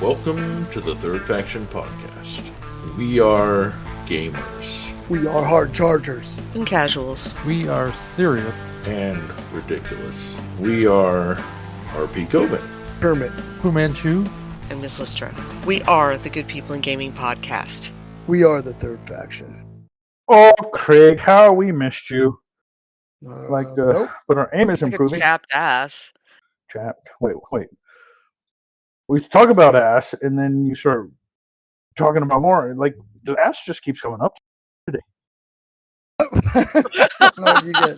Welcome to the Third Faction Podcast. We are gamers. We are hard chargers. And casuals. We are serious. And ridiculous. We are RP Coven. Kermit. Fu Manchu. And Miss Listra. We are the Good People in Gaming podcast. We are the Third Faction. Oh, Craig, how we missed you. Nope. But our aim is Like improving. a chapped ass. Chapped. Wait. We talk about ass, and then you start talking about more. Like, the ass just keeps coming up today. No, you get,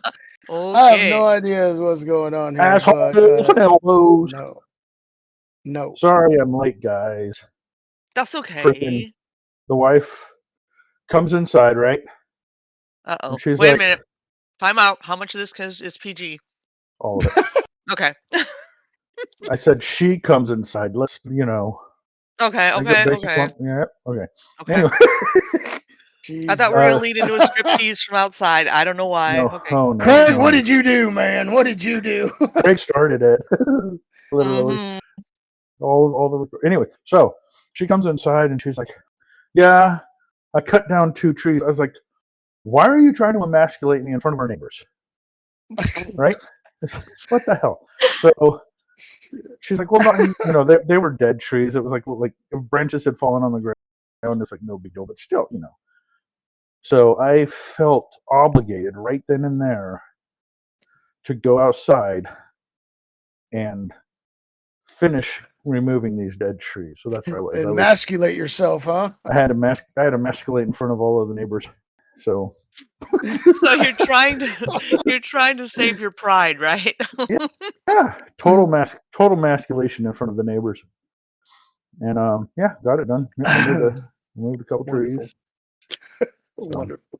Okay. I have no idea what's going on here. Assholes and elbows. No. Sorry, I'm late, guys. That's okay. Freaking- The wife comes inside, right? Uh-oh. And she's Wait a like- minute. Time out. How much of this is PG? All of it. Okay. I said she comes inside. Let's, Okay. Yeah, okay. Okay. Anyway. Jeez. I thought we were going to lead into a striptease from outside. I don't know why. No, Okay. oh, no, Craig, no. what did you do, man? What did you do? Craig started it. Literally. Mhm. All the anyway, so she comes inside and she's like, yeah, I cut down 2 trees. I was like, why are you trying to emasculate me in front of our neighbors? Right? What the hell? So she's like, well, they were dead trees. It was like if branches had fallen on the ground, it's like no big deal, but still, So I felt obligated right then and there to go outside and finish removing these dead trees. So that's where I was. Emasculate yourself, huh? I had to emasculate in front of all of the neighbors. So So you're trying to save your pride, right? yeah, total emasculation in front of the neighbors. And got it done. Yeah, moved a couple trees. So, Wonderful.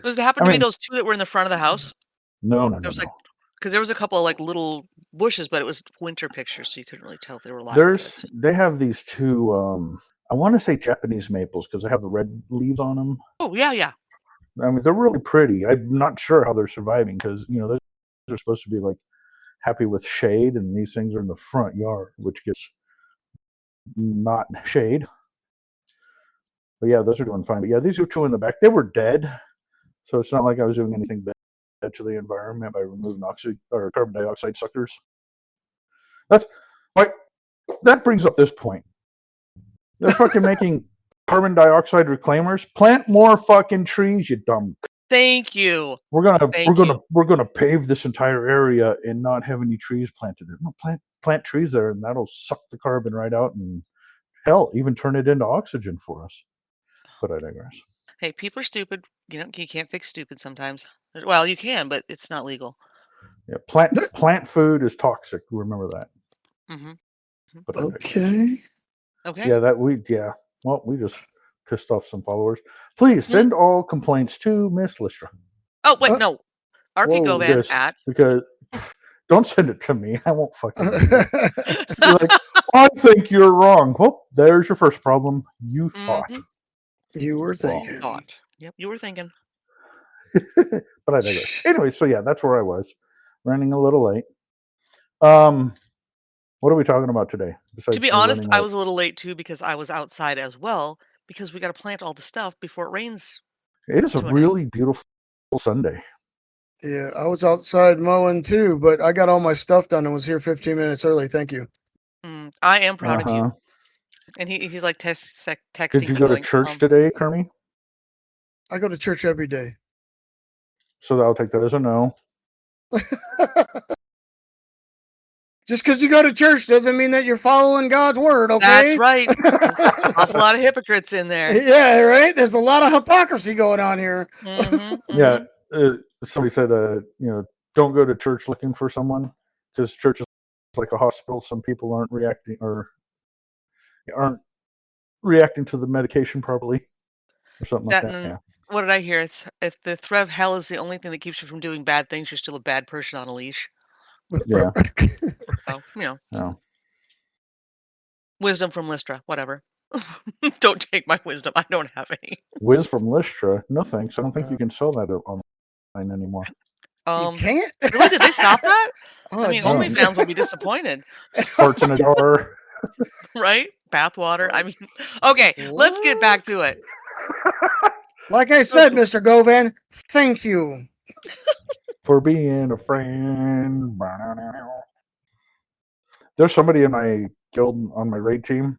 Does it happen to be those 2 that were in the front of the house? No. There was because there was a couple of little bushes, but it was winter pictures, so you couldn't really tell if they were alive. They have these 2. I want to say Japanese maples because they have the red leaves on them. Oh yeah. I mean, they're really pretty. I'm not sure how they're surviving because they're supposed to be happy with shade, and these things are in the front yard, which gets not shade. But yeah, those are doing fine. But yeah, these are 2 in the back. They were dead, so it's not like I was doing anything bad to the environment by removing carbon dioxide suckers. That brings up this point. They're fucking making carbon dioxide reclaimers. Plant more fucking trees, you dumb. Thank you. We're gonna pave this entire area and not have any trees planted there. No, plant trees there, and that'll suck the carbon right out, and hell, even turn it into oxygen for us. But I digress. Hey, people are stupid. You can't fix stupid sometimes. Well, you can, but it's not legal. Yeah, plant food is toxic. Remember that. Mm-hmm. But I digress. Okay. Yeah, well, we just pissed off some followers. Please send all complaints to Miss Listra. Oh wait, no. RP Govan at because don't send it to me. I won't fucking. You're like, I think you're wrong. Well, there's your first problem. You thought. You were thinking. Yep, you were thinking. But I digress. Anyway, so yeah, that's where I was. Running a little late. What are we talking about today? To be honest, I was a little late too because I was outside as well because we got to plant all the stuff before it rains. It is a really beautiful Sunday. Yeah, I was outside mowing too, but I got all my stuff done and was here 15 minutes early. Thank you. I am proud of you. And he's like texting. Did you go to church today, Kermie? I go to church every day. So I'll take that as a no. Just because you go to church doesn't mean that you're following God's word, okay? That's right. There's an awful lot of hypocrites in there. Yeah, right? There's a lot of hypocrisy going on here. Yeah. Somebody said, don't go to church looking for someone because church is like a hospital. Some people aren't reacting to the medication properly or something like that. Yeah. What did I hear? If the threat of hell is the only thing that keeps you from doing bad things, you're still a bad person on a leash. Yeah. So, No. Wisdom from Listra, whatever. Don't take my wisdom. I don't have any. Whiz from Listra. No thanks. I don't think you can sell that online anymore. You can't? Really? Did they stop that? Oh, I mean, OnlyFans will be disappointed. Farts in a jar. Right? bathwater. I mean, okay, let's get back to it. Like I said, Mr. Govan, thank you. For being a friend. There's somebody in my guild on my raid team,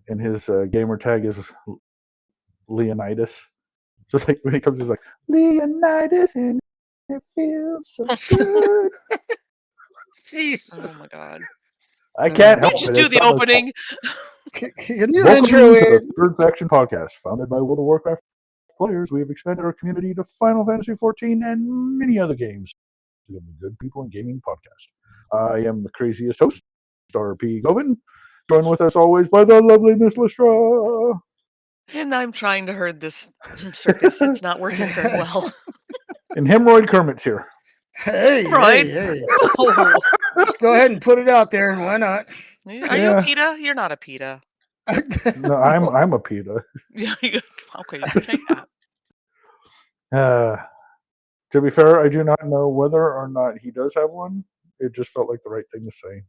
and his gamer tag is Leonidas. So it's like when he comes, he's like, Leonidas, and it feels so good. Jeez. Oh my god. I can't help Just it. do It's the not my opening. Can you Welcome intro to is the Third Faction Podcast, founded by World of Warcraft players. We have expanded our community to Final Fantasy XIV and many other games. We have a good people in gaming podcast. I am the craziest host, RP Govan, joined with us always by the lovely Miss Lystra. And I'm trying to herd this circus. It's not working very well. And Hemorrhoid Kermit's here. hey, Right. hey. Oh. Just go ahead and put it out there, and why not? Are you a PETA? You're not a PETA. No, I'm a PETA. Yeah. Okay, you can take that. To be fair, I do not know whether or not he does have one. It just felt like the right thing to say.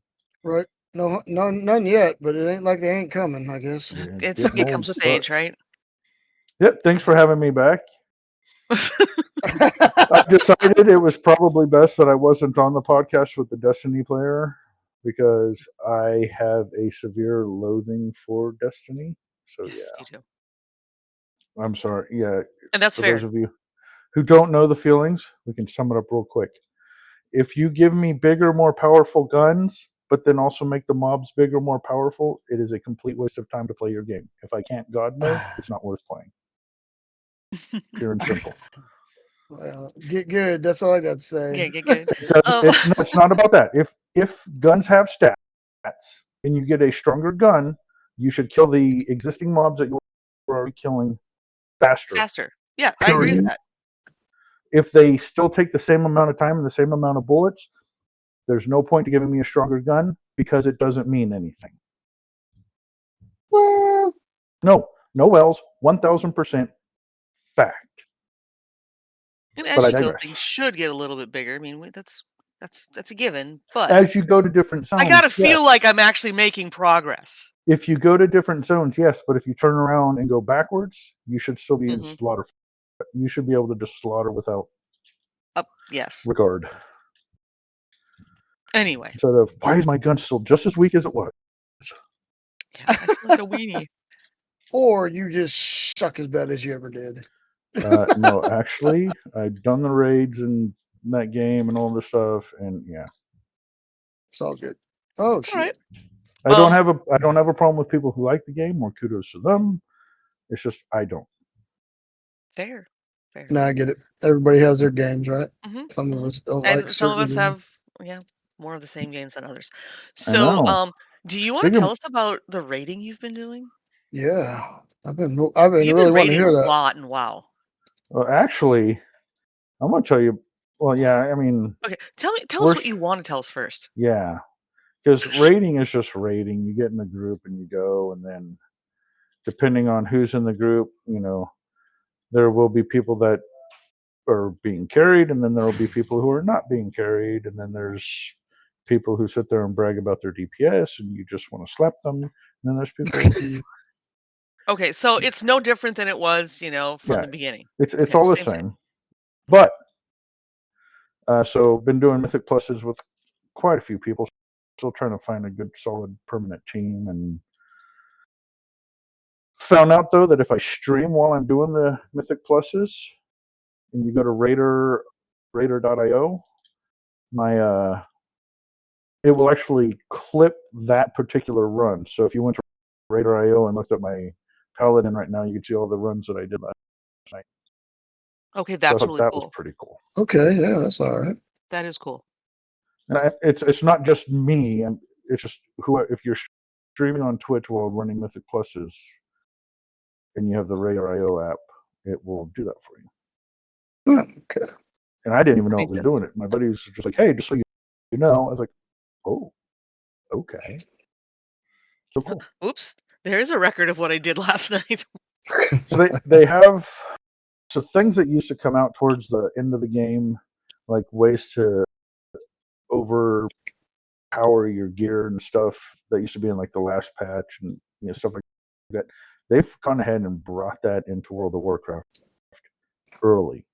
Right. No, none yet, but it ain't like they ain't coming, I guess. Yeah, It getting old comes with age, sucks. right? Yep. Thanks for having me back. I decided it was probably best that I wasn't on the podcast with the Destiny player because I have a severe loathing for Destiny. So Yes, you do. I'm sorry. Yeah, And that's for fair. those of you who don't know the feelings, we can sum it up real quick. If you give me bigger, more powerful guns, but then also make the mobs bigger, more powerful, it is a complete waste of time to play your game. If I can't God mode, it's not worth playing. Pure and simple. Well, get good. That's all I got to say. Yeah, get good. It's not about that. If guns have stats and you get a stronger gun, you should kill the existing mobs that you're already killing faster. Faster. Yeah, I agree with that. If they still take the same amount of time and the same amount of bullets, there's no point to giving me a stronger gun because it doesn't mean anything. Well, No Wells, 1000% fact. And as But I you go, digress. things should get a little bit bigger. I mean, that's a given. But As you go to different zones, I gotta feel yes. like I'm actually making progress. If you go to different zones, yes, but if you turn around and go backwards, you should still be in slaughter. You should be able to just slaughter without Yes. regard. Anyway. Instead of, why is my gun still just as weak as it was? Yeah, I feel like a weenie. or you just suck as bad as you ever did. No, actually, I've done the raids and that game and all this stuff, and yeah, It's all good. Oh, shit. All right. I don't have a problem with people who like the game. More kudos to them. It's just I don't. Fair. No, I get it. Everybody has their games, right? Mhm, Some of us don't And like some of us certain have, more of the same games than others. I So, know. do you want to Speaking tell us about the raiding you've been doing? Yeah, I've been You've really been wanting to raiding hear a that. lot in WoW. Well, actually, I'm gonna tell you. Well, yeah, I mean, Okay, tell us what you want to tell us first. yeah, because raiding is just raiding. You get in a group and you go, and then depending on who's in the group, there will be people that are being carried, and then there will be people who are not being carried, and then there's people who sit there and brag about their DPS, and you just want to slap them. And then there's people who, Okay, so it's no different than it was, from the beginning. it's Okay, all the same. same. But so been doing Mythic Pluses with quite a few people. Still trying to find a good, solid, permanent team, and found out though that if I stream while I'm doing the Mythic Pluses, and you go to raider.io, my it will actually clip that particular run. So if you went to Raider.io and looked at my Paladin right now, you can see all the runs that I did last night. Okay, that's really that cool. was pretty cool. Okay, yeah, that's all right. That is cool. And it's not just me, and it's just if you're streaming on Twitch while running Mythic Pluses, and you have the Raider.io app, it will do that for you. Okay. And I didn't even know it was doing it. My buddy was just like, "Hey, just so you know," I was like, "Oh, okay." So cool. Oops, there is a record of what I did last night. So they have things that used to come out towards the end of the game, like ways to overpower power your gear and stuff that used to be in like the last patch and stuff like that. They've gone ahead and brought that into World of Warcraft early.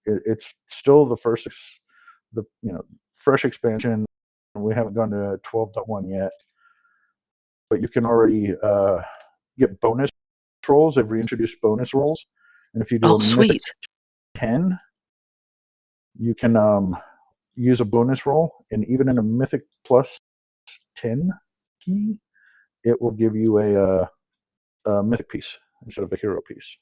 It's still the first, fresh expansion. We haven't gone to 12.1 yet, but you can already get bonus rolls. They've reintroduced bonus rolls, and if you do a Mythic 10, you can use a bonus roll, and even in a Mythic plus 10 key, it will give you a Mythic piece instead of a hero piece.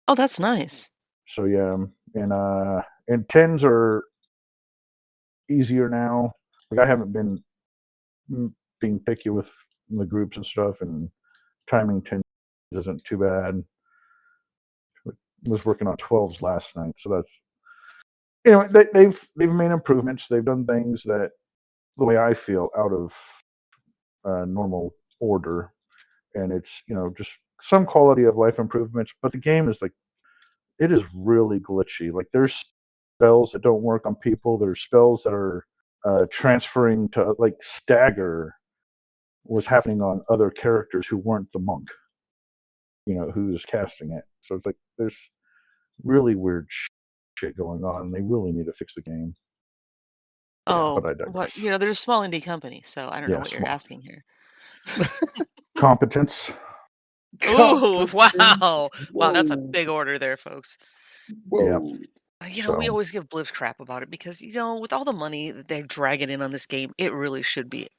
Oh, that's nice. So yeah, and 10s are easier now. Like I haven't been being picky with the groups and stuff, and timing 10 isn't too bad. I was working on 12s last night, so that's they've made improvements. They've done things that, the way I feel, out of normal order, and it's just some quality of life improvements. But the game is it is really glitchy. Like there's spells that don't work on people. There's spells that are transferring to, like, stagger was happening on other characters who weren't the monk, who's casting it. So it's like there's really weird shit going on. They really need to fix the game. Oh, but I digress. they're a small indie company, so I don't know what you're small. asking here. Competence. Ooh, wow. Competence. Wow, that's a Whoa. big order there, folks. Whoa. We So- always give Bliff crap about it because, with all the money that they're dragging in on this game, it really should be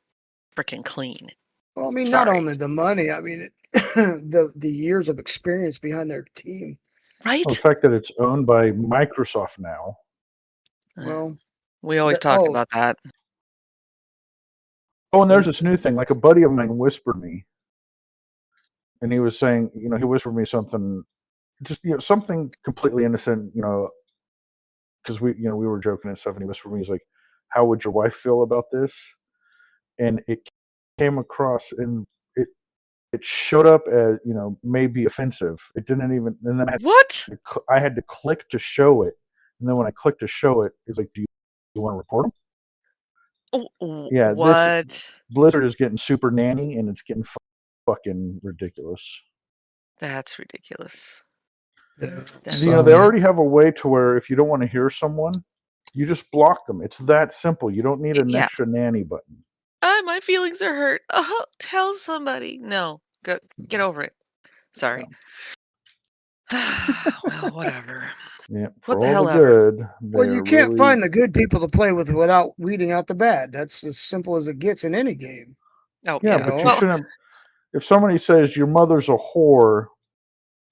freaking clean. Well, I mean, not Sorry. only the money. I mean, the years of experience behind their team. Right? The fact that it's owned by Microsoft now. Well, We always talk about that. Oh, and there's this new thing. Like a buddy of mine whispered me, and he was saying, he whispered me something, just something completely innocent, because we were joking and stuff, and he whispered me, he's like, "How would your wife feel about this?" And it came across, and it showed up as maybe offensive. It didn't even, and then What? I had to click to show it, and then when I clicked to show it, it's like, "Do you want to report him?" Yeah, What? Blizzard is getting super nanny, and it's getting fucking ridiculous. That's ridiculous. yeah. They already have a way to where if you don't want to hear someone, you just block them. It's that simple. You don't need an Yeah. extra nanny button. My feelings are hurt. Tell somebody. No, get over it. Sorry. Well, whatever. Yeah, What for the all hell the ever. good. Well, you can't find the good people to play with without weeding out the bad. That's as simple as it gets in any game. Oh, Yeah, yeah. but you Well, shouldn't. If somebody says your mother's a whore,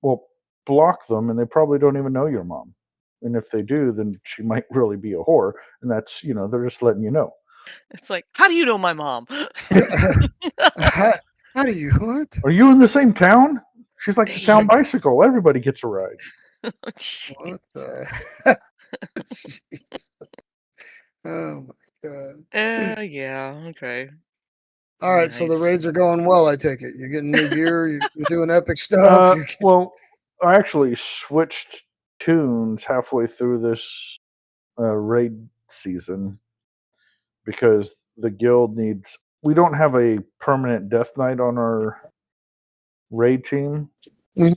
well, block them, and they probably don't even know your mom. And if they do, then she might really be a whore, and that's they're just letting you know. it's like, how do you know my mom? How do you what? Are you in the same town? She's like the town Dang. bicycle. Everybody gets a ride. What the? Jeez. Oh my god! Yeah, okay. All right, so the Nice. raids are going well. I take it you're getting new gear. You're doing epic stuff. Well, I actually switched tunes halfway through this raid season because the guild needs. We don't have a permanent death knight on our raid team, Mhm.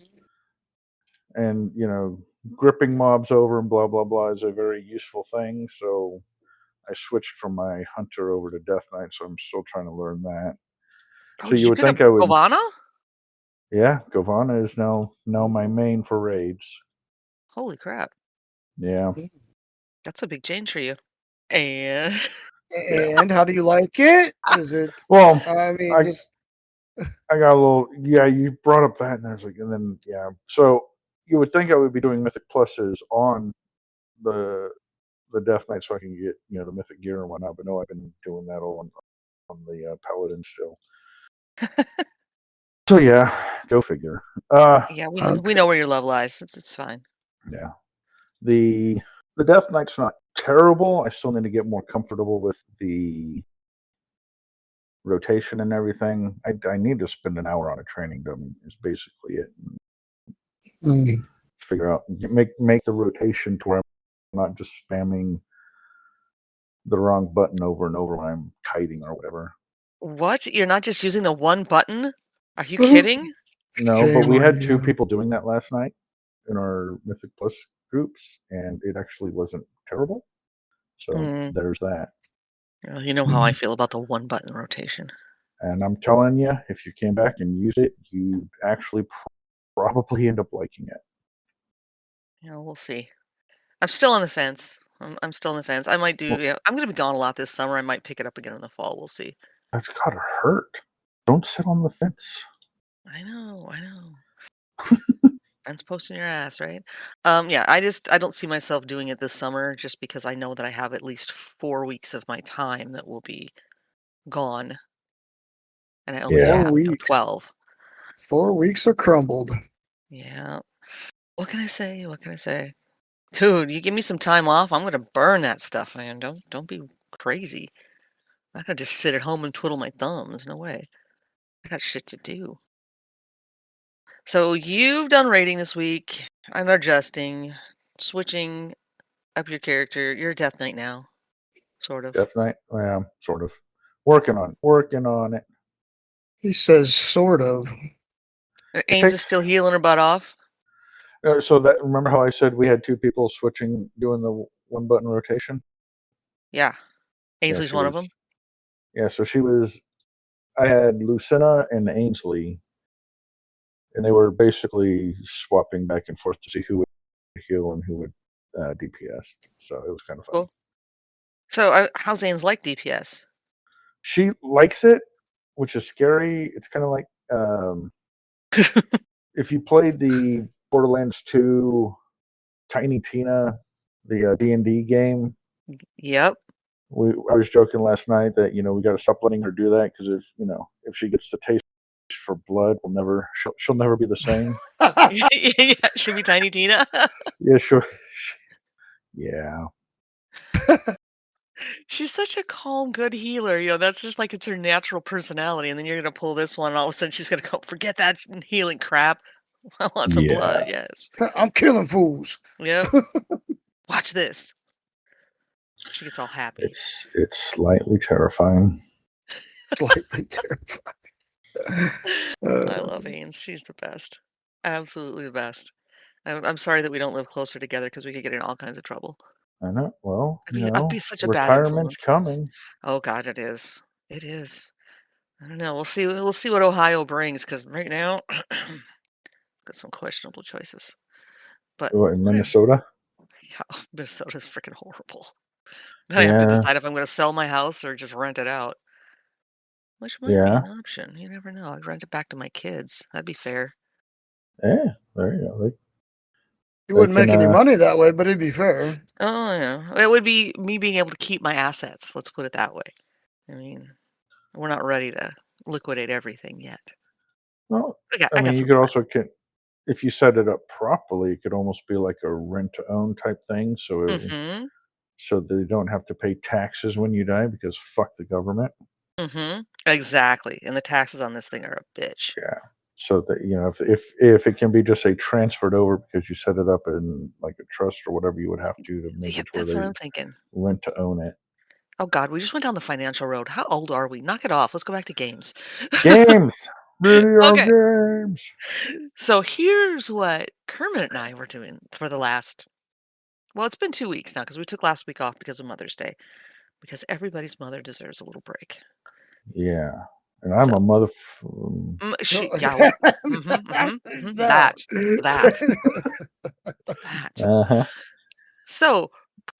and gripping mobs over and blah blah blah is a very useful thing. So I switched from my hunter over to death knight. So I'm still trying to learn that. Oh, So did you would pick think up I would. Govana? Yeah, Govana is now my main for raids. Holy crap. Yeah. That's a big change for you. And And how do you like it? Is it? Well, I mean, I just got a little. Yeah, you brought up that, and there's like, and then yeah. So you would think I would be doing mythic pluses on the Death Knight so I can get the mythic gear and whatnot. But no, I've been doing that all on the paladin still. So yeah, go figure. yeah, we know where your love lies. It's fine. Yeah, the Death Knight's not terrible. I still need to get more comfortable with the rotation and everything. I need to spend an hour on a training dummy is basically it. Figure out make the rotation to where I'm not just spamming the wrong button over and over when I'm kiting or whatever. What? You're not just using the one button? Are you kidding? No, but Shame we on had 2 you. people doing that last night in our Mythic Plus groups, and it actually wasn't terrible. So Mm. there's that. Well, you know how I feel about the one button rotation. And I'm telling you, if you came back and used it, you'd actually probably end up liking it. You know, we'll see. I'm still on the fence. I'm still on the fence. I might do. Well, Yeah, I'm going to be gone a lot this summer. I might pick it up again in the fall. We'll see. that's gotta hurt. Don't sit on the fence. I know. Fence posting your ass, right? Yeah. I don't see myself doing it this summer just because I know that I have at least 4 weeks of my time that will be gone, and I only Yeah. 4 have weeks. 12. 4 weeks are crumbled. Yeah. What can I say? What can I say? Dude, you give me some time off, I'm gonna burn that stuff, man. Don't be crazy. I'm not gonna just sit at home and twiddle my thumbs. No way. I got shit to do. So you've done rating this week and adjusting, switching up your character. You're a Death Knight now, sort of. Death Knight. Well, sort of. Working on it. He says, sort of. Ains is still healing her butt off. So that, remember how I said we had 2 people switching, doing the one button rotation? Yeah. Yeah, Ainsley's she one of was. them. Yeah, so she was. I had Lucina and Ainsley, and they were basically swapping back and forth to see who would heal and who would DPS. So it was kind of fun. Cool. So how's Ains like DPS? She likes it, which is scary. It's kind of like if you played the Borderlands 2 Tiny Tina, the D&D game. Yep. I was joking last night that we got to stop letting her do that, because if she gets the taste for blood, she'll never be the same. Yeah, should be Tiny Tina. Yeah, sure. Yeah. She's such a calm, good healer. That's just like it's her natural personality. And then you're gonna pull this one, and all of a sudden she's gonna go, forget that healing crap. I want some blood. Yes. I'm killing fools. Yep. Watch this. She gets all happy. It's slightly terrifying. Slightly terrifying. I love Ains. She's the best. Absolutely the best. I'm sorry that we don't live closer together because we could get in all kinds of trouble. I know. Well, I'd be such a bad retirement's influence. coming. Oh God, it is. It is. I don't know. We'll see. We'll see what Ohio brings, because right now, got some questionable choices. But What, in Minnesota? yeah, Minnesota's freaking horrible. Then I have to Yeah. decide if I'm going to sell my house or just rent it out, which might be Yeah. an option. You never know. I'd rent it back to my kids. That'd be fair. Yeah. There you go. You wouldn't make any money that way, but it'd be fair. Oh yeah, it would be me being able to keep my assets. Let's put it that way. I mean, we're not ready to liquidate everything yet. Well, I got you some could time. also if you set it up properly, it could almost be like a rent to own type thing. So Mm-hmm. so they don't have to pay taxes when you die, because fuck the government. Mm-hmm. Exactly. And the taxes on this thing are a bitch. Yeah. So that if it can be just transferred over because you set it up in like a trust or whatever, you would have to make Yeah, it where that's they what I'm thinking. rent to own it. Oh God, we just went down the financial road. How old are we? Knock it off. Let's go back to games. Games, video Okay. games. So here's what Kermit and I were doing for the last, well, it's been 2 weeks now because we took last week off because of Mother's Day, because everybody's mother deserves a little break. Yeah, and I'm So, a mother. yeah, well, that. Uh-huh. So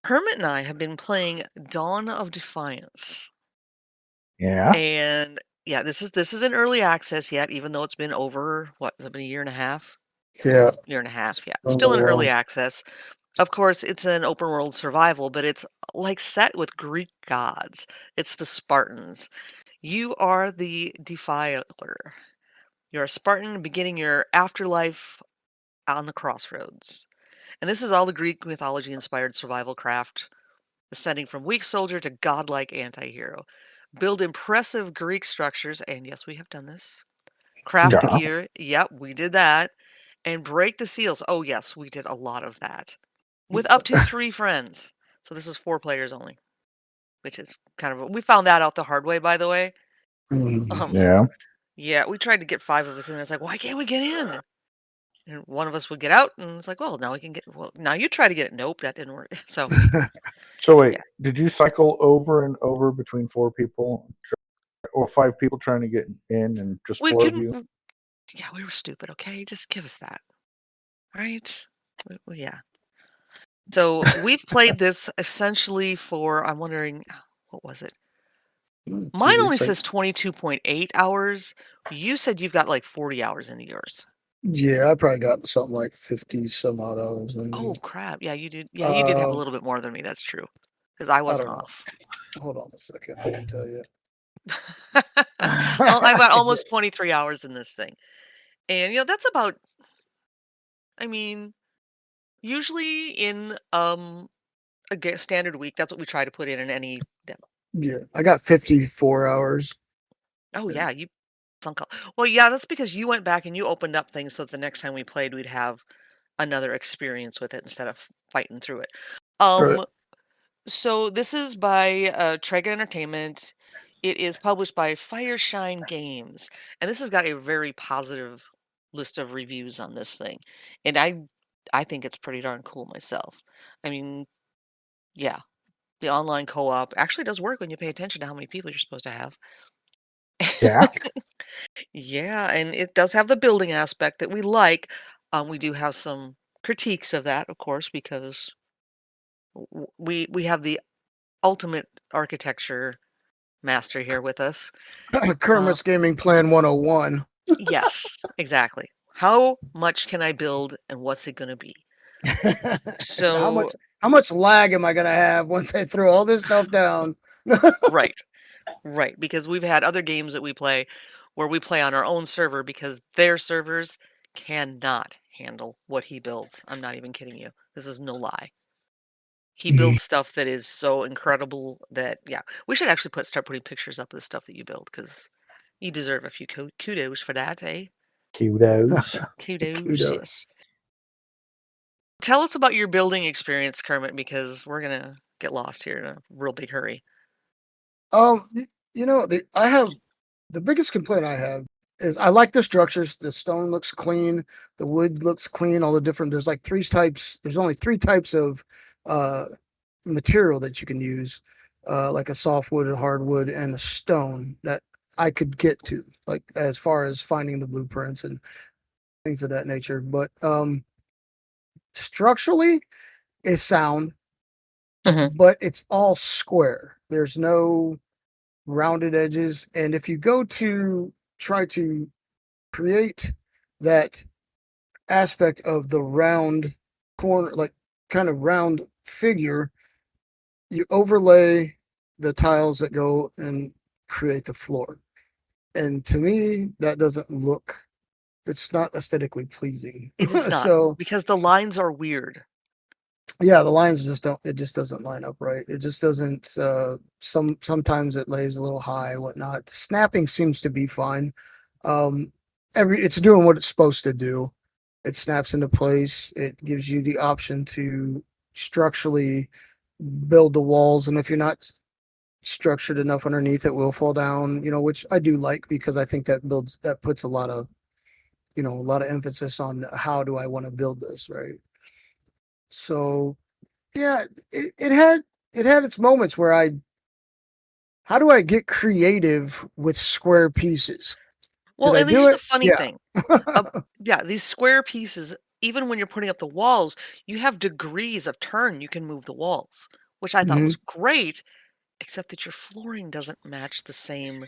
Kermit and I have been playing Dawn of Defiance. Yeah. And yeah, this is in early access yet, even though it's been over, what, has it been a year and a half? Yeah. Year and a half, yeah. Oh, Still in early wow. access. Of course, it's an open world survival, but it's like set with Greek gods. It's the Spartans. You are the Defiler. You're a Spartan beginning your afterlife on the crossroads. And this is all the Greek mythology inspired survival craft, ascending from weak soldier to godlike anti-hero. Build impressive Greek structures, and yes, we have done this. Craft the Yeah. gear. Yep, we did that. And break the seals. Oh, yes, we did a lot of that. With up to 3 friends. So this is 4 players only. which is kind of we found that out the hard way, by the way. Mhm. Yeah. Yeah, we tried to get 5 of us in. It's like, why can't we get in? And one of us would get out, and it's like, well, now we can get. Well, now you try to get it. Nope, that didn't work. So So wait, yeah, did you cycle over and over between 4 people or 5 people trying to get in and just we 4 of couldn't. you? Yeah, we were stupid. Okay, just give us that, right? Yeah. So we've played this essentially for. I'm wondering, what was it? 2 Mine only weeks. says 22.8 hours. You said you've got like 40 hours into yours. Yeah, I probably got something like 50 some odd hours. Oh crap! Yeah, you did. Yeah, you did have a Um, little bit more than me. That's true, because I I wasn't don't know. off. Hold on a second. I can tell you. Well, I've got almost 23 hours in this thing, and that's about. I mean, usually in standard week, that's what we try to put in any demo. Yeah, I got 54 hours. Oh yeah, you sunk. Well, yeah, that's because you went back and you opened up things so that the next time we played, we'd have another experience with it instead of fighting through it. Right. So this is by Trega Entertainment. It is published by Fireshine Games, and this has got a very positive list of reviews on this thing, and I think it's pretty darn cool myself. I mean, yeah, the online co-op actually does work when you pay attention to how many people you're supposed to have. Yeah. Yeah, and it does have the building aspect that we like. We do have some critiques of that, of course, because we have the ultimate architecture master here with us. Kermit's Gaming Plan 101. Yes, exactly. How much can I build and what's it going to be? how So, much lag am I gonna have once I throw all this stuff down? right, right. Because we've had other games that we play where we play on our own server because their servers cannot handle what he builds. I'm not even kidding you. This is no lie. He builds stuff that is so incredible that, yeah, we should actually start putting pictures up of the stuff that you build because you deserve a few kudos for that, eh? Kudos. Kudos, Kudos. yes. Tell us about your building experience, Kermit, because we're gonna get lost here in a real big hurry. I have the biggest complaint I have is I like the structures. The stone looks clean, the wood looks clean, all the different there's like 3 types. There's only 3 types of uh material that you can use, like a softwood, a hardwood, and a stone that I could get to, like as far as finding the blueprints and things of that nature. But structurally it's sound, but it's all square. There's no rounded edges. And if you go to try to create that aspect of the round corner, like kind of round figure, you overlay the tiles that go and create the floor. And to me, that doesn't look, it's not aesthetically pleasing. It is not So because the lines are weird. yeah, the lines just don't, it just doesn't line up right. It just doesn't, sometimes it lays a little high, whatnot. The snapping seems to be fine. It's doing what it's supposed to do. It snaps into place. It gives you the option to structurally build the walls. And if you're not structured enough underneath, it will fall down, which I do like because I think that puts a lot of emphasis on how do I want to build this, right? So yeah, it had its moments where how do I get creative with square pieces? Well, Did I and do here's the it? funny Yeah. thing. Yeah, these square pieces, even when you're putting up the walls, you have degrees of turn you can move the walls, which I thought Mhm. was great, except that your flooring doesn't match the same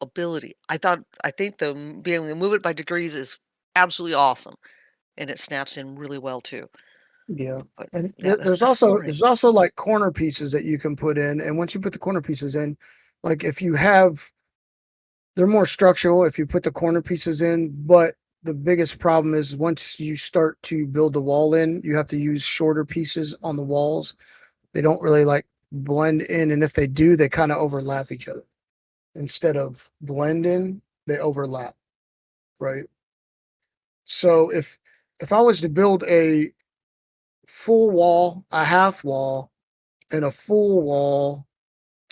ability. I think being able to move it by degrees is absolutely awesome, and it snaps in really well too. Yeah. But And yeah, there's the also flooring. there's also like corner pieces that you can put in, and once you put the corner pieces in, like if you have, they're more structural if you put the corner pieces in, but the biggest problem is once you start to build the wall in, you have to use shorter pieces on the walls. They don't really like blend in, and if they do, they kind of overlap each other. Instead of blend in, they overlap, right? So if I was to build a full wall, a half wall, and a full wall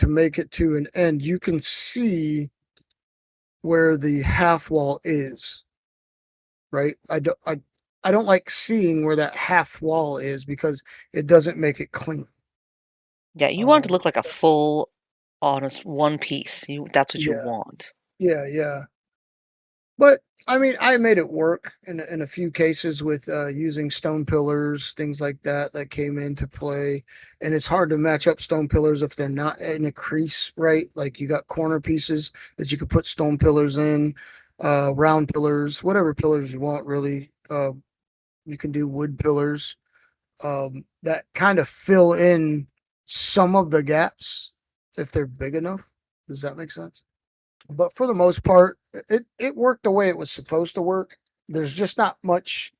to make it to an end, you can see where the half wall is, right? I don't like seeing where that half wall is because it doesn't make it clean. Yeah, you want it to look like a full, honest one piece. That's what you Yeah. want. Yeah. But I mean, I made it work in a few cases with using stone pillars, things like that came into play. And it's hard to match up stone pillars if they're not in a crease, right? Like you got corner pieces that you could put stone pillars in, round pillars, whatever pillars you want, really. You can do wood pillars that kind of fill in some of the gaps if they're big enough. Does that make sense? But for the most part, it worked the way it was supposed to work. There's just not much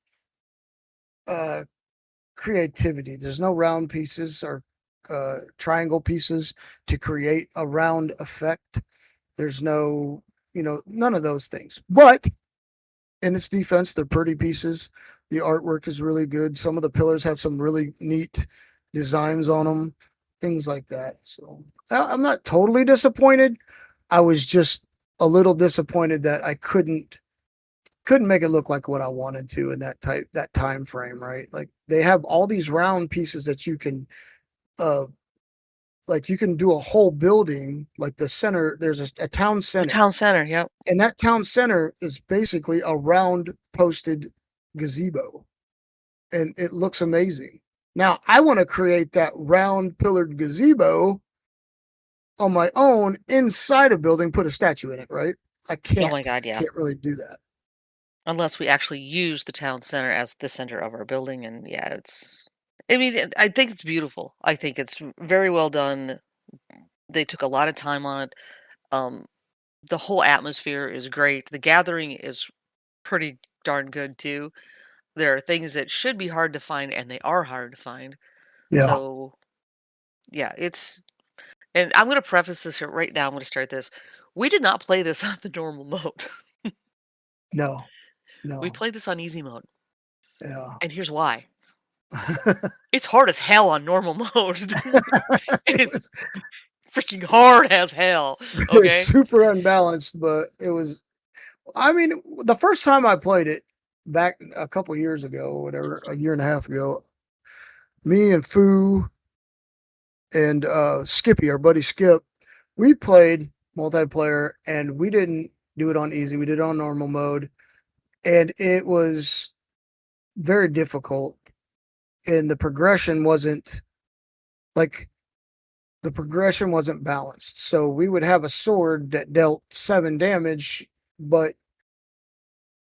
creativity. There's no round pieces or triangle pieces to create a round effect. There's no, none of those things. But in its defense, they're pretty pieces. The artwork is really good. Some of the pillars have some really neat designs on them, things like that. So I'm not totally disappointed. I was just a little disappointed that I couldn't make it look like what I wanted to in that time frame, right? Like they have all these round pieces that you can like you can do a whole building, like the center, there's a town The center. town center, yep. And that town center is basically a round posted gazebo. And it looks amazing. Now I want to create that round pillared gazebo on my own inside a building, put a statue in it, right? I can't. Oh my God, yeah. Can't really do that. Unless we actually use the town center as the center of our building, and yeah, I mean, I think it's beautiful. I think it's very well done. They took a lot of time on it. Um, the whole atmosphere is great. The gathering is pretty darn good too. There are things that should be hard to find, and they are hard to find. Yeah. So, yeah, and I'm gonna preface this right now. I'm gonna start this. We did not play this on the normal mode. No. We played this on easy mode, Yeah. and here's why. It's hard as hell on normal mode. It's freaking hard as hell. It was Okay. super unbalanced, but it was. I mean, the first time I played it back a couple years ago, or whatever, a year and a half ago, me and Foo and Skippy, our buddy Skip, we played multiplayer, and we didn't do it on easy. We did it on normal mode, and it was very difficult. And the progression wasn't balanced. So we would have a sword that dealt 7 damage, but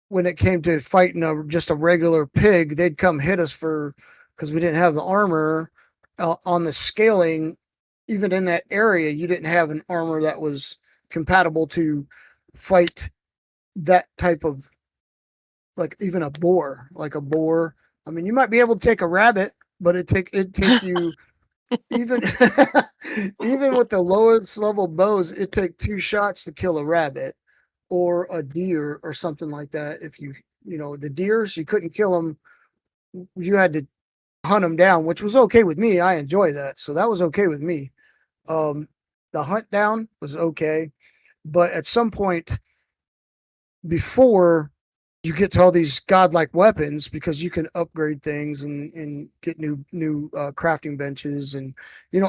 when it came to fighting just a regular pig, they'd come hit us because we didn't have the armor on the scaling. Even in that area, you didn't have an armor that was compatible to fight that type of, like even a boar. I mean, you might be able to take a rabbit, but it'd take you even even with the lowest level bows, it take 2 shots to kill a rabbit or a deer or something like that. If the deers, you couldn't kill them. You had to hunt them down, which was okay with me. I enjoy that. So that was okay with me. The hunt down was okay. But at some point before you get to all these godlike weapons, because you can upgrade things and get new crafting benches and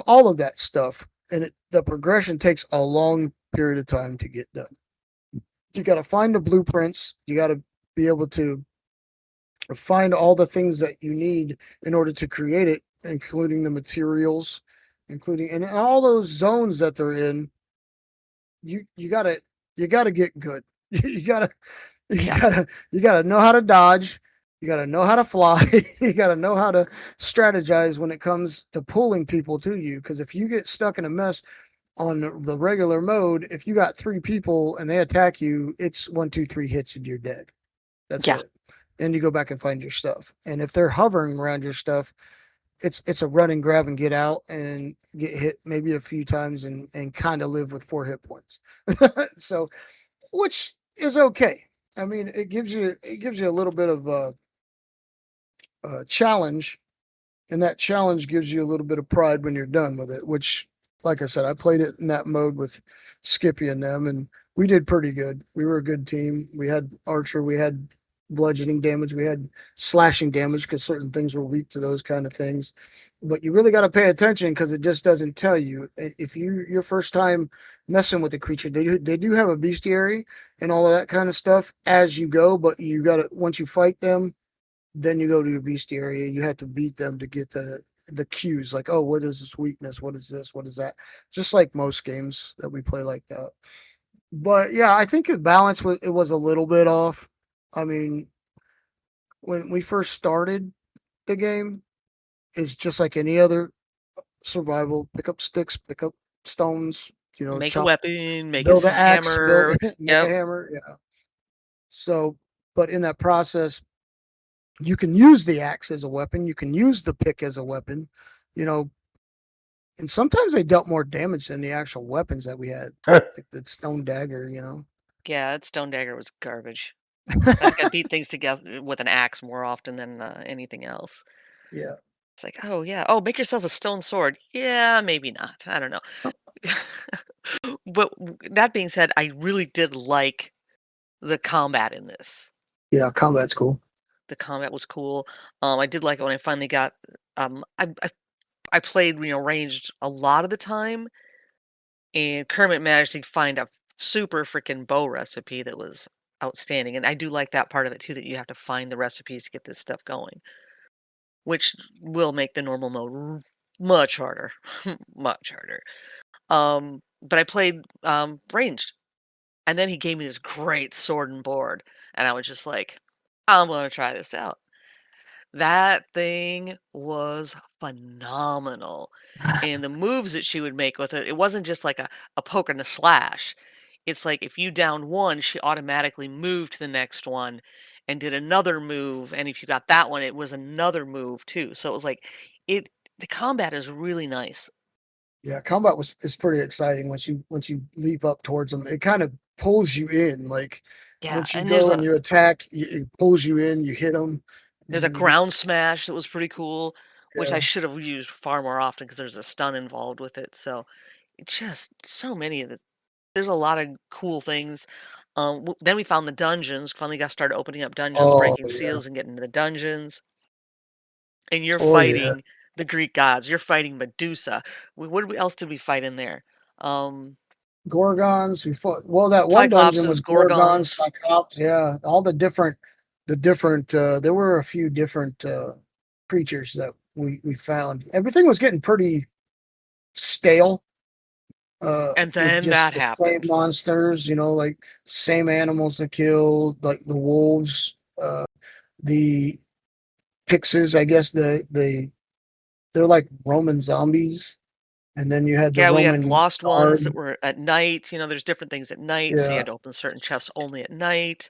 all of that stuff, and the progression takes a long period of time to get done. You got to find the blueprints. You got to be able to find all the things that you need in order to create it, including the materials, and all those zones that they're in. You gotta get good. You gotta know how to dodge. You gotta know how to fly. You gotta know how to strategize when it comes to pulling people to you. Because if you get stuck in a mess on the regular mode, if you got 3 people and they attack you, it's 1, 2, 3 hits and you're dead. That's it. Then you go back and find your stuff. And if they're hovering around your stuff, it's a run and grab and get out and get hit maybe a few times and kind of live with 4 hit points. So, which is okay. I mean, it gives you a little bit of a challenge, and that challenge gives you a little bit of pride when you're done with it, which like I said, I played it in that mode with Skippy and them, and we did pretty good. We were a good team. We had Archer, we had bludgeoning damage, we had slashing damage because certain things were weak to those kind of things. But you really got to pay attention because it just doesn't tell you. If your first time messing with the creature, they do have a bestiary and all of that kind of stuff as you go. But you got to, once you fight them, then you go to your bestiary. You have to beat them to get the cues, like, oh, what is this weakness? What is this? What is that? Just like most games that we play like that. But yeah, I think the balance was a little bit off. I mean, when we first started the game, it's just like any other survival. Pick up sticks, pick up stones, Make a chop, weapon, make a build an siege axe, hammer. make a Yep. hammer. Yeah. So, but in that process, you can use the axe as a weapon. You can use the pick as a weapon, and sometimes they dealt more damage than the actual weapons that we had, like the stone dagger. Yeah, that stone dagger was garbage. I think I beat things together with an axe more often than anything else. Yeah. It's like, oh yeah, oh make yourself a stone sword. Yeah, maybe not. I don't know. But that being said, I really did like the combat in this. Yeah, combat's cool. The combat was cool. I did like it when I finally got. I played ranged a lot of the time, and Kermit managed to find a super freaking bow recipe that was outstanding. And I do like that part of it too, that you have to find the recipes to get this stuff going, which will make the normal mode much harder, much harder. But I played ranged, and then he gave me this great sword and board, and I was just like, I'm gonna try this out. That thing was phenomenal. And the moves that she would make with it, it wasn't just like a poke and a slash. It's like if you downed one, she automatically moved to the next one and did another move. And if you got that one, it was another move too. So it was like the combat is really nice. Yeah, combat is pretty exciting once you leap up towards them. It kind of pulls you in. Like Yeah, once you and go and you attack, it pulls you in. You hit them. there's a And ground smash that was pretty cool, which I yeah, should have used far more often because there's a stun involved with it. So just so many of this. There's a lot of cool things. Then we found the dungeons. Finally got started opening up dungeons, oh breaking yeah, seals, and getting into the dungeons. And you're oh yeah, fighting the Greek gods. You're fighting Medusa. What else did we fight in there? Gorgons. We fought. Well, that one dungeon Cyclopses, was Gorgons, Gorgons. Cyclops. Yeah, all the different. There were a few different creatures that we found. Everything was getting pretty stale. And With then just that the same happened. monsters, like same animals to kill, like the wolves, the pixies. I guess they're like Roman zombies, and then you had the Yeah, we had Roman lost ones that guard. were at night. There's different things at night, so you Yeah, had to open certain chests only at night.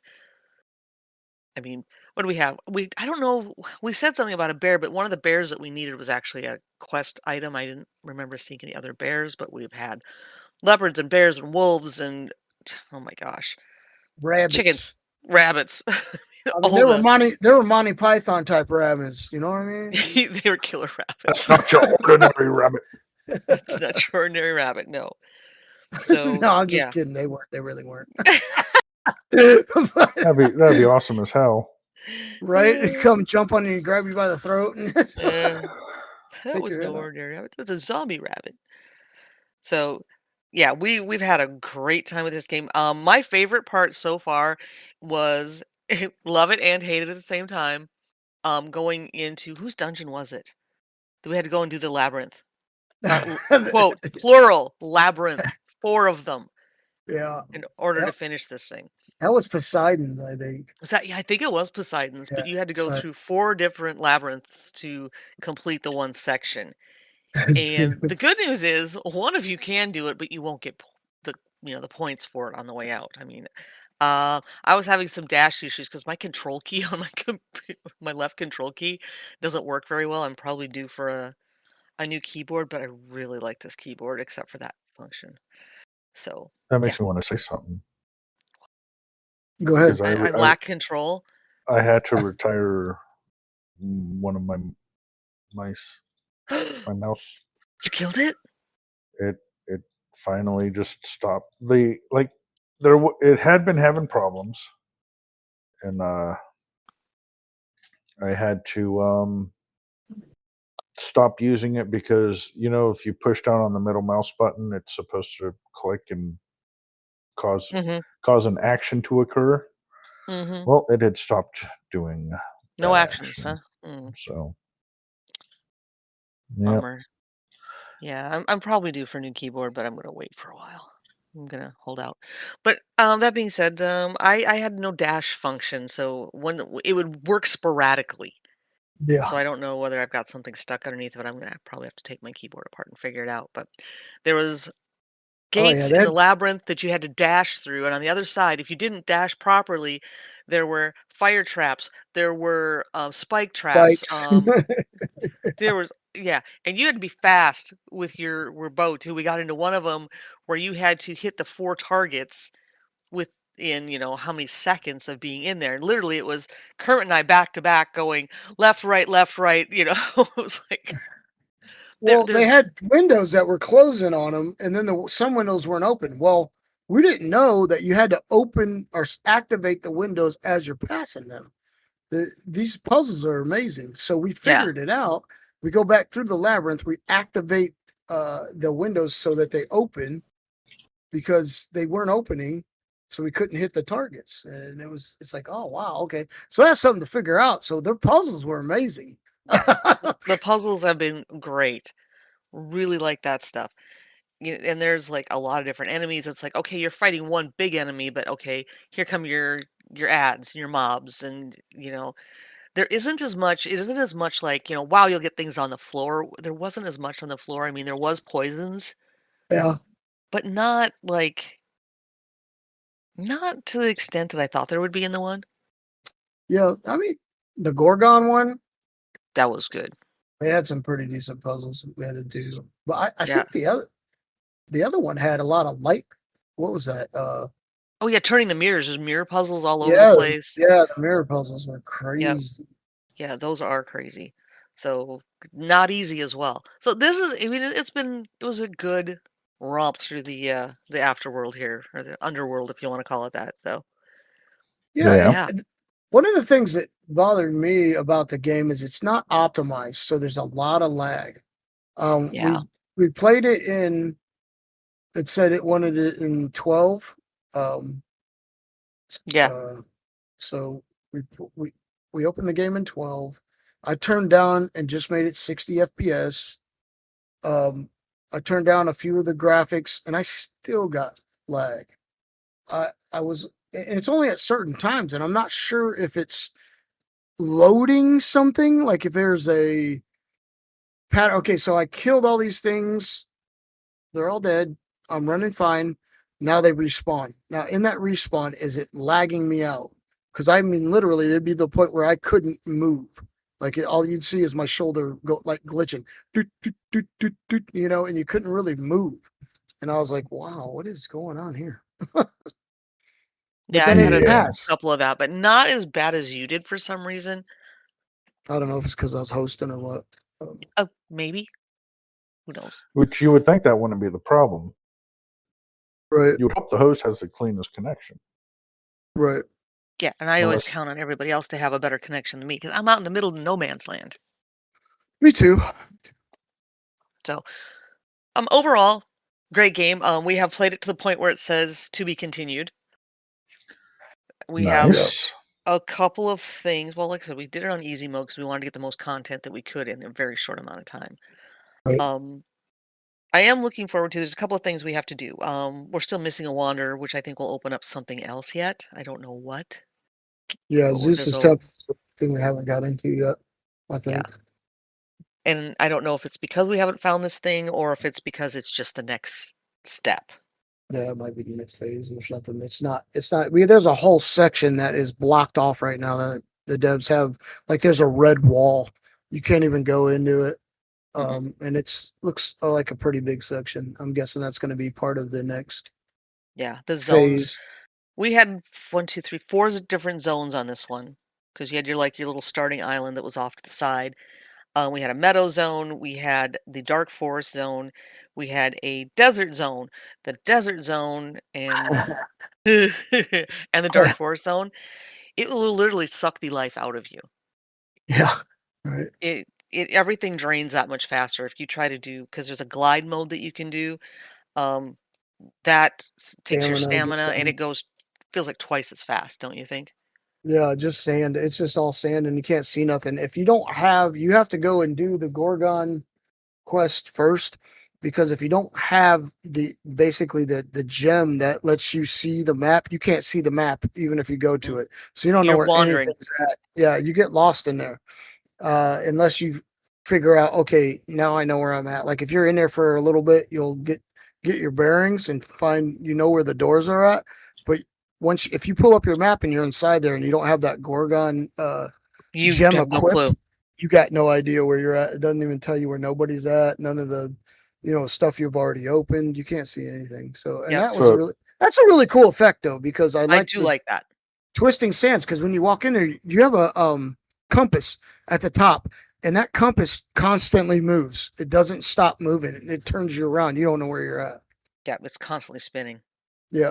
I mean, what do we have? I don't know. We said something about a bear, but one of the bears that we needed was actually a quest item. I didn't remember seeing any other bears, but we've had leopards and bears and wolves and oh my gosh, chickens, rabbits. rabbits, I mean, all the they were Monty Python type rabbits. You know what I mean? they were killer That's rabbits. not your ordinary rabbit. That's not your ordinary rabbit, no. So No, I'm just yeah. kidding. They weren't. They really weren't. That'd be awesome as hell. Right? They come jump on you and grab you by the throat and Yeah, that take was your no head off. ordinary rabbit. That's a zombie rabbit. So, yeah, we've had a great time with this game. My favorite part so far was love it and hate it at the same time. Going into whose dungeon was it? That we had to go and do the labyrinth. Quote plural labyrinth, 4 of them Yeah, in order to that, finish this thing. that was Poseidon's, I think. Was that? Yeah, I think it was Poseidon's, but Yeah, you had to go Poseidon. through 4 different labyrinths to complete the one section. And the good news is one of you can do it, but you won't get the the points for it on the way out. I mean, I was having some dash issues because my control key on my left control key doesn't work very well. I'm probably due for a new keyboard, but I really like this keyboard except for that function. So That yeah, makes me want to say something Go ahead. because I lack control. I had to retire one of my mice, my mouse. You killed it? it finally just stopped. It had been having problems, and I had to stop using it because if you push down on the middle mouse button, it's supposed to click and cause Mm-hmm. cause an action to occur. Mm-hmm. Well, it had stopped doing No that actions, action. huh? Mm, So, yeah. bummer. Yeah, I'm probably due for a new keyboard, but I'm gonna wait for a while. I'm gonna hold out. But that being said, I had no dash function, so it would work sporadically. Yeah. So I don't know whether I've got something stuck underneath it. I'm gonna probably have to take my keyboard apart and figure it out. But there was Oh yeah, gates in the labyrinth that you had to dash through, and on the other side, if you didn't dash properly, there were fire traps, there were spike traps, spikes. there was yeah, and you had to be fast with your bow too. We got into one of them where you had to hit the 4 targets within, how many seconds of being in there. And literally it was Kermit and I back to back going left, right, it was like Well, they there's had windows that were closing on them, and then some windows weren't open. Well, we didn't know that you had to open or activate the windows as you're passing them. These puzzles are amazing. So we yeah. figured it out. We go back through the labyrinth. We activate the windows so that they open because they weren't opening, so we couldn't hit the targets. And it's like, oh wow, okay. So that's something to figure out. So their puzzles were amazing. Yeah. The puzzles have been great. Really like that stuff. And there's like a lot of different enemies. It's like, okay, you're fighting one big enemy, but okay, here come your ads, your mobs, and there isn't as much. It isn't as much like wow, you'll get things on the floor. There wasn't as much on the floor. I mean, there was poisons, Yeah. but not to the extent that I thought there would be in the one. Yeah. I mean, the Gorgon one, That was good. they had some pretty decent puzzles we had to do. But I Yeah. think the other one had a lot of light. What was that? Oh yeah, turning the mirrors. There's mirror puzzles all over Yeah, the place. yeah, the mirror puzzles were Yep. crazy. Yeah, those are crazy. So not easy as well. So this is. I mean, it was a good romp through the afterworld here, or the underworld, if you want to call it that. So Yeah, Yeah. yeah. one of the things that bothered me about the game is it's not optimized, so there's a lot of lag. Yeah. We played it in. It said it wanted it in 12. Yeah. So we opened the game in 12. I turned down and just made it 60 FPS. I turned down a few of the graphics, and I still got lag. It's only at certain times, and I'm not sure if it's loading something, like if there's a pattern. Okay, so I killed all these things. They're all dead. I'm running fine. Now they respawn. Now in that respawn, is it lagging me out? Because I mean, literally, there'd be the point where I couldn't move. Like all you'd see is my shoulder go like glitching, doot, doot, doot, doot, doot, and you couldn't really move. And I was like, wow, what is going on here? But Yeah, then I had it a passed. couple of that, but not as bad as you did for some reason. I don't know if it's because I was hosting or what. Oh, maybe. Who knows? Which you would think that wouldn't be the problem. Right, You would hope the host has the cleanest connection. right. Yeah, and I always Unless- count on everybody else to have a better connection than me because I'm out in the middle of no man's land. Me too. So, overall, great game. We have played it to the point where it says to be continued. We have Nice. a couple of things. Well, like I said, we did it on easy mode because we wanted to get the most content that we could in a very short amount of time. Right. I am looking forward to. There's a couple of things we have to do. We're still missing a wander, which I think will open up something else yet. I don't know what. Yeah, But Zeus's temple is the thing we haven't got into yet, I think. Yeah. And I don't know if it's because we haven't found this thing or if it's because it's just the next step. Yeah, it might be the next phase or something. It's not, there's a whole section that is blocked off right now that the devs have, like there's a red wall. You can't even go into it. And looks like a pretty big section. I'm guessing that's going to be part of the next Yeah, the zones. phase. We had 1, 2, 3, 4 different zones on this one because you had your little starting island that was off to the side. We had a meadow zone. We had the dark forest zone. We had a desert zone. The desert zone and and the dark forest zone, it will literally suck the life out of you. Yeah. Right. It everything drains that much faster if you try to do because there's a glide mode that you can do. Um, that takes your Stamina gets stamina and down. it goes feels like twice as fast, don't you think? Yeah, just sand. It's just all sand and you can't see nothing. If you don't have, you have to go and do the Gorgon quest first, because if you don't have basically the gem that lets you see the map, you can't see the map even if you go to it. So you don't know You're where wandering. anything's at. Yeah, you get lost in there. Unless you figure out, okay, now I know where I'm at. Like if you're in there for a little bit, you'll get your bearings and find where the doors are at. But if you pull up your map and you're inside there and you don't have that Gorgon You gem have no clue. equipped, you got no idea where you're at. It doesn't even tell you where nobody's at. None of the stuff you've already opened. You can't see anything. So and Yep. that was that's a really cool effect though, because I like do like that. twisting sands, because when you walk in there, you have a compass at the top, and that compass constantly moves. It doesn't stop moving. It turns you around. You don't know where you're at. Yeah, it's constantly spinning. Yeah.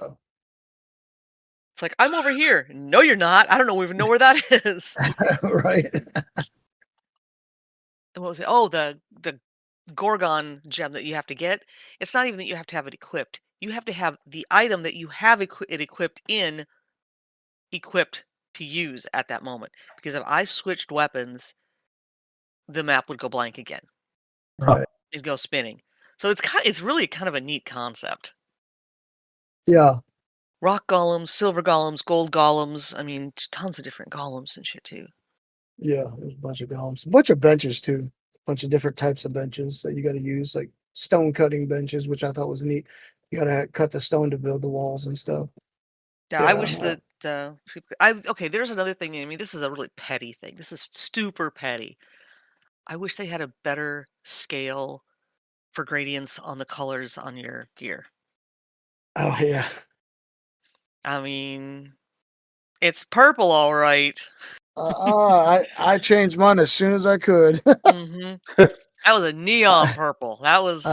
It's like, I'm over here. No, you're not. I don't even know where that is. Right. And what was it? Oh, the Gorgon gem that you have to get. It's not even that you have to have it equipped. You have to have the item that you have it equipped to use at that moment. Because if I switched weapons, the map would go blank again. Right. It'd go spinning. So it's really kind of a neat concept. Yeah. Rock golems, silver golems, gold golems. I mean, tons of different golems and shit too. Yeah. There's a bunch of golems, a bunch of benches too, a bunch of different types of benches that you got to use, like stone cutting benches, which I thought was neat. You got to cut the stone to build the walls and stuff. Yeah, I wish that okay, there's another thing. I mean, this is a really petty thing. This is super petty. I wish they had a better scale for gradients on the colors on your gear. Oh yeah. I mean, it's purple, all right. I changed mine as soon as I could. hmm That was a neon purple. That was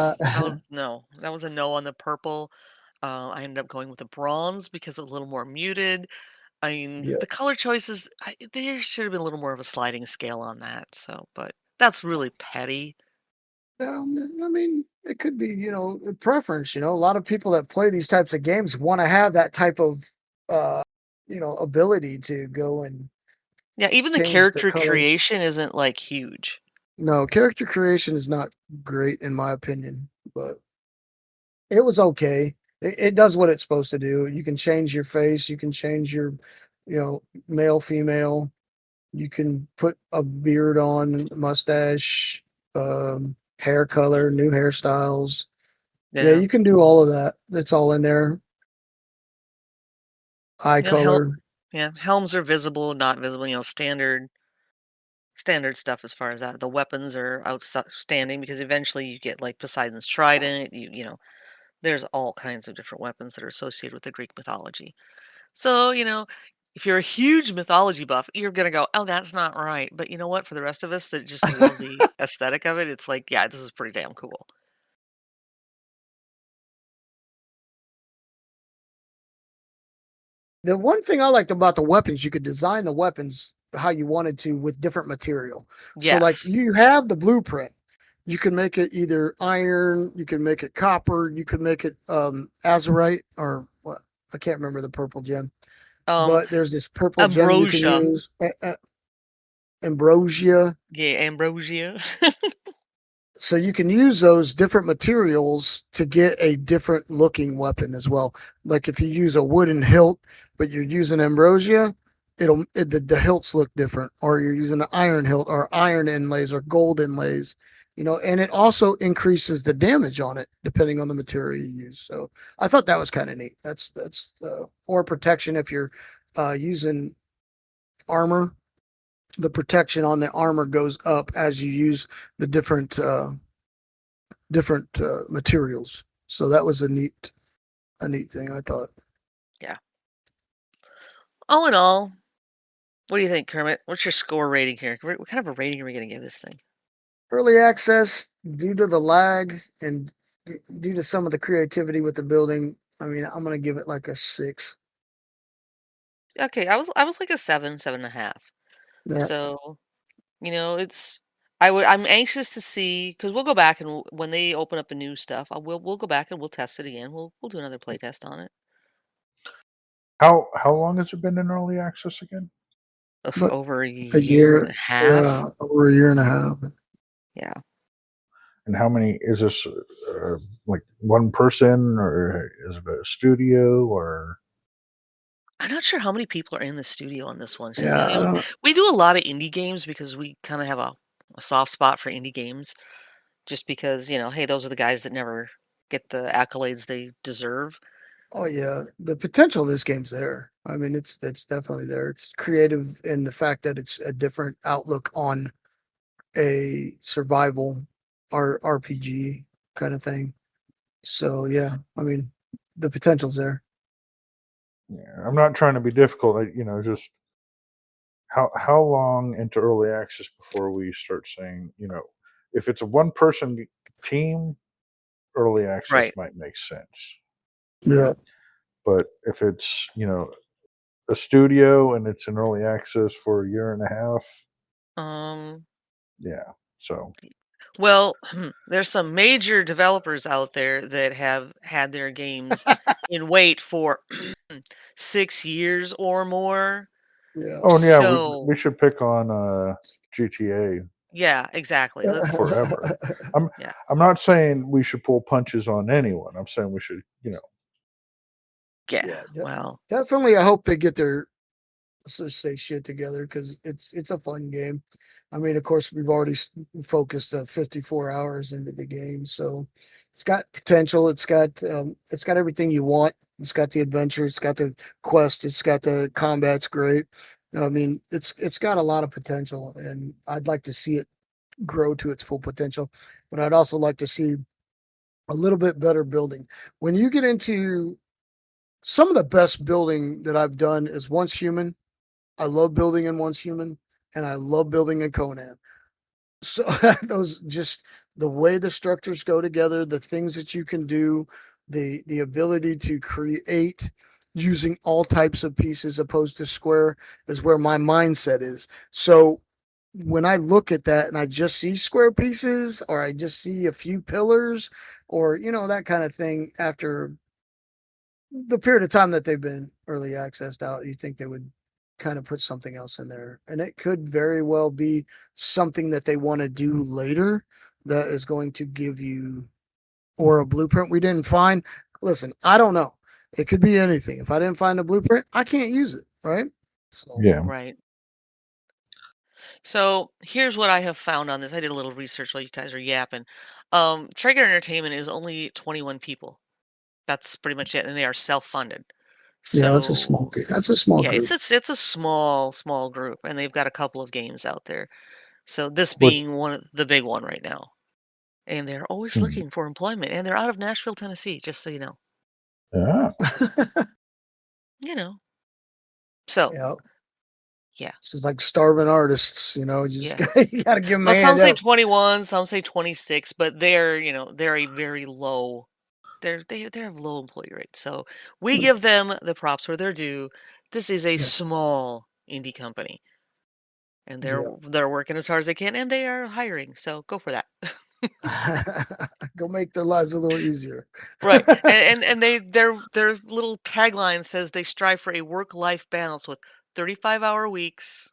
no. That was a no on the purple. I ended up going with the bronze because it was a little more muted. I mean, Yeah. the color choices, there should have been a little more of a sliding scale on that. So, but that's really petty. I mean, it could be, a preference. A lot of people that play these types of games want to have that type of, ability to go and Yeah, even the change the character colors. creation isn't like huge. No, character creation is not great in my opinion, but it was okay. It does what it's supposed to do. You can change your face. You can change your, male, female. You can put a beard on, mustache, hair color, new hairstyles. Yeah, you can do all of that. That's all in there. Eye color. Helms are visible, not visible. Standard stuff as far as that. The weapons are outstanding because eventually you get like Poseidon's trident. There's all kinds of different weapons that are associated with the Greek mythology. So if you're a huge mythology buff, you're gonna go, "Oh, that's not right." But you know what? For the rest of us that just love the aesthetic of it, it's like, yeah, this is pretty damn cool. The one thing I liked about the weapons, you could design the weapons how you wanted to with different material. So like Yes. you have the blueprint. You can make it either iron, you can make it copper, you could make it azurite, or what, I can't remember the purple gem. But there's this purple gem you can Ambrosia. use. Ambrosia. Yeah, ambrosia. So you can use those different materials to get a different looking weapon as well. Like if you use a wooden hilt, but you're using ambrosia, the hilts look different. Or you're using an iron hilt, or iron inlays, or gold inlays. And it also increases the damage on it depending on the material you use. So I thought that was kind of neat. That's or protection if you're using armor. The protection on the armor goes up as you use the different materials. So that was a neat thing, I thought. Yeah. All in all, what do you think, Kermit? What's your score rating here? What kind of a rating are we going to give this thing? Early access, due to the lag and due to some of the creativity with the building, I mean, I'm gonna give it like a 6. Okay, I was like a 7, 7.5. Yeah. So, it's I'm anxious to see because we'll go back and when they open up the new stuff, we'll go back and we'll test it again. We'll do another play test on it. How long has it been in early access again? For But over a a year and a year, half. yeah, over a year and a half. Yeah. And how many is this? Like one person, or is it a studio, or I'm not sure how many people are in the studio on this one. So, Yeah, I don't, we do a lot of indie games because we kind of have a soft spot for indie games just because, hey, those are the guys that never get the accolades they deserve. oh yeah, the potential of this game's there. I mean, it's definitely there. It's creative in the fact that it's a different outlook on a survival RPG kind of thing. So yeah, I mean, the potential's there. yeah, I'm not trying to be difficult. Just how long into early access before we start saying, if it's a one person team, early access Right. might make sense. Yeah. But if it's a studio and it's in early access for a year and a half, Um, yeah. So well, there's some major developers out there that have had their games in wait for 6 years or more. Yeah. oh and yeah, So, we should pick on GTA yeah, exactly. Let's forever. I'm yeah. I'm not saying we should pull punches on anyone. I'm saying we should, Yeah. Yeah, Well, definitely. I hope they get their, let's just say, shit together because it's a fun game. I mean, of course, we've already focused 54 hours into the game, so it's got potential. It's got everything you want. It's got the adventure. It's got the quest. It's got the combat's great. I mean, it's got a lot of potential, and I'd like to see it grow to its full potential. But I'd also like to see a little bit better building. When you get into some of the best building that I've done is Once Human. I love building in Once Human, and I love building in Conan. So those just the way the structures go together, the things that you can do, the ability to create using all types of pieces opposed to square is where my mindset is. So when I look at that and I just see square pieces or I just see a few pillars or that kind of thing after the period of time that they've been early accessed out, you think they would kind of put something else in there. And it could very well be something that they want to do later that is going to give you or a blueprint we didn't find. Listen, I don't know. It could be anything. If I didn't find a blueprint, I can't use it, right? So yeah. right. So here's what I have found on this. I did a little research while you guys are yapping. Trigger Entertainment is only 21 people. That's pretty much it, and they are self-funded. yeah, So that's a small yeah, group. it's a small group, and they've got a couple of games out there. So this But being the big one right now, and they're always hmm, looking for employment, and they're out of Nashville, Tennessee, just so you know. yeah. You know. So Yeah. yeah, This is like starving artists, you just yeah. you gotta give them a Well, some hand say up. 21, some say 26, but they're a very low. They have low employee rate, so we give them the props where they're due. This is a Yeah. small indie company, and Yeah. they're working as hard as they can, and they are hiring. So go for that. Go make their lives a little easier. Right. And their little tagline says they strive for a work-life balance with 35-hour weeks,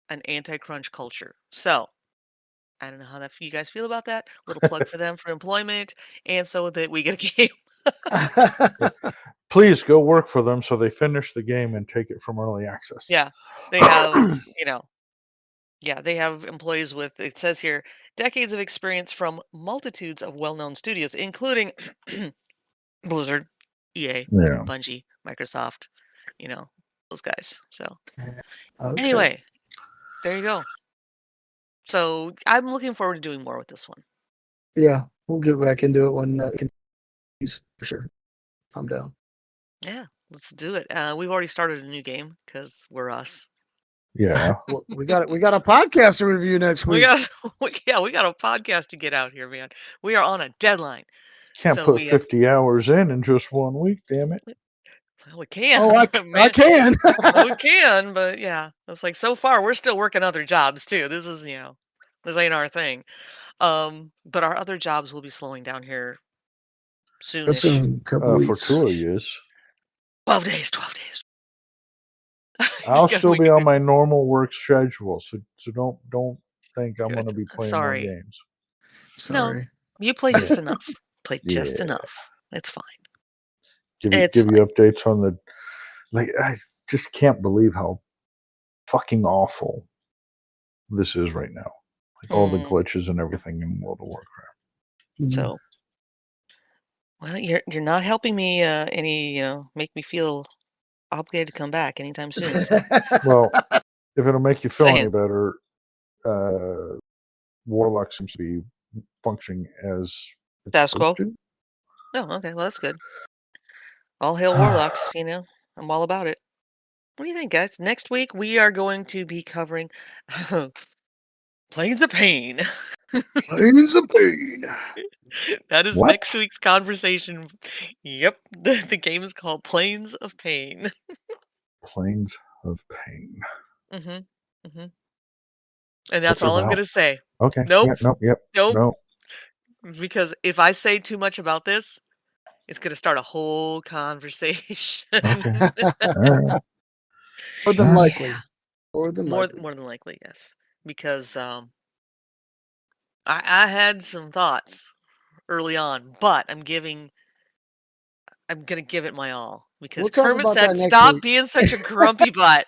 an anti-crunch culture. So, I don't know how that you guys feel about that. Little plug for them for employment and so that we get a game. Please go work for them so they finish the game and take it from early access. Yeah. They have, yeah, they have employees with it says here decades of experience from multitudes of well-known studios including Blizzard, EA, Yeah. Bungie, Microsoft, you know, those guys. So, Okay. anyway, there you go. So, I'm looking forward to doing more with this one. Yeah, we'll get back into it when it continues for sure. I'm down. Yeah, let's do it. We've already started a new game because we're us. Yeah. Well, we got a podcast to review next We week. got we got a podcast to get out here, man. We are on a deadline. Can't So put we have 50 hours in just 1 week, damn it. well, we can. Oh, I man. can. Well, we can, but yeah. It's like so far we're still working other jobs too. This is, this ain't our thing. But our other jobs will be slowing down here That's soonish. in a couple For weeks. 2 of years. 12 days, 12 days. I'll gotta still make be it on good. my normal work schedule, so don't think I'm going to be playing more Sorry. games. Sorry. You play just enough. Play just Yeah. enough. It's fine. Give you It's give you updates on the I just can't believe how fucking awful this is right now. Like all the Mm. glitches and everything in World of Warcraft. Mhm. So, well, you're not helping me any, make me feel obligated to come back anytime soon. So, Well, if it'll make you feel any saying. better, Warlock seems to be functioning as it's Status supposed quo? to. Oh, okay. Well, that's good. All hail warlocks. I'm all about it. What do you think, guys? Next week we are going to be covering Planes of Pain. Planes of Pain. That is What? next week's conversation. Yep, the game is called Planes of Pain. Planes of Pain. Mm-hmm. Mm-hmm. And What's that's it all I'm about? gonna say. Okay. Nope. Yeah, no, yep. Nope. No. Because if I say too much about this, it's gonna start a whole conversation. Okay. All right. More than Yeah. likely. More than more likely. more than likely, yes. Because I had some thoughts early on, but I'm gonna give it my all because We'll talk Kermit about that said, next "Stop week." being such a grumpy butt."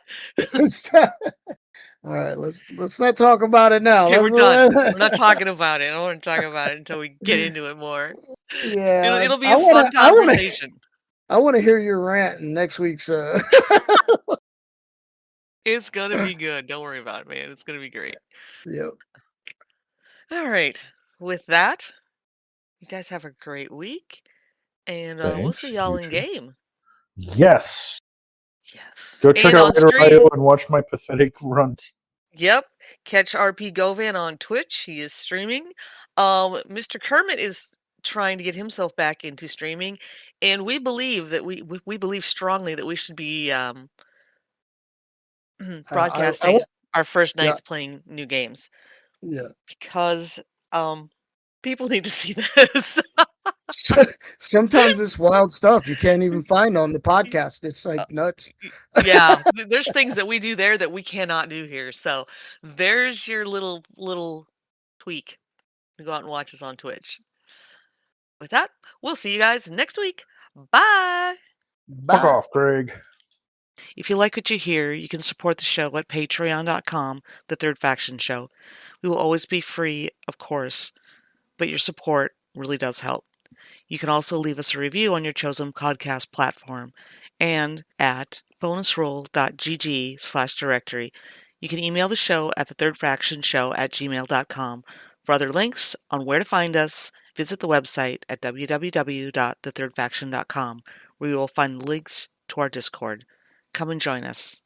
All right, let's not talk about it now. Okay, we're done. We're not talking about it. I don't want to talk about it until we get into it more. Yeah, It'll be a fun conversation. I want to hear your rant in next week's. It's gonna be good. Don't worry about it, man. It's gonna be great. Yep. All right. With that, you guys have a great week, and we'll Thanks. see y'all You in too. game. Yes. Yes. Go check And out on Later stream. IO and watch my pathetic runs. Yep. Catch RP Govan on Twitch. He is streaming. Mr. Kermit is trying to get himself back into streaming, and we believe that we believe strongly that we should be broadcasting our first nights playing new games. Yeah. Because people need to see this. Sometimes it's wild stuff you can't even find on the podcast. It's like nuts. Yeah, there's things that we do there that we cannot do here. So there's your little tweak. Go out and watch us on Twitch. With that, we'll see you guys next week. Bye. Fuck off, Craig. If you like what you hear, you can support the show at patreon.com, The Third Faction Show. We will always be free, of course, but your support really does help. You can also leave us a review on your chosen podcast platform and at bonusroll.gg/directory. You can email the show at thethirdfactionshow@gmail.com. For other links on where to find us, visit the website at www.thethirdfaction.com, where you will find links to our Discord. Come and join us.